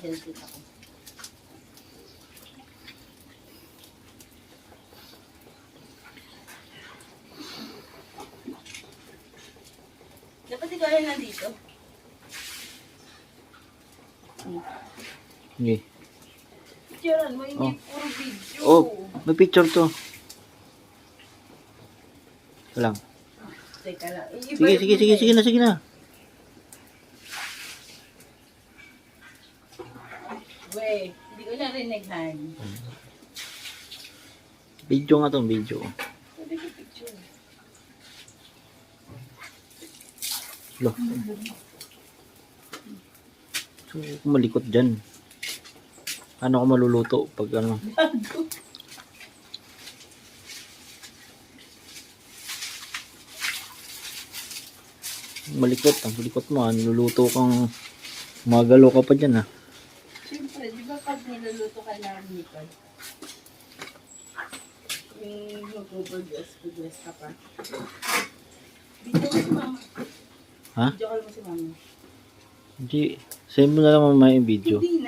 selfie ako. Dapat ikaw yung nandito. Okay. Picturean mo, hindi Oh. puro video. Oh, may picture to. Ito lang. Teka lang. Sige na. Wait, hindi ko narinig, Han. Video nga to, video. Sabi ko picture. Lo. So, malikot dyan. Ano ako maluluto pag ano? Bago. Malikot, ang malikot mo. Niluluto kang magalo ka pa dyan, ha? Siyempre, di ba pag niluluto ka na Nicole, yung mag-overdress ka pa. Video mo si mama. Ha? Video call mo si mama. Hindi. Send mo na lang mamaya yung video. Hindi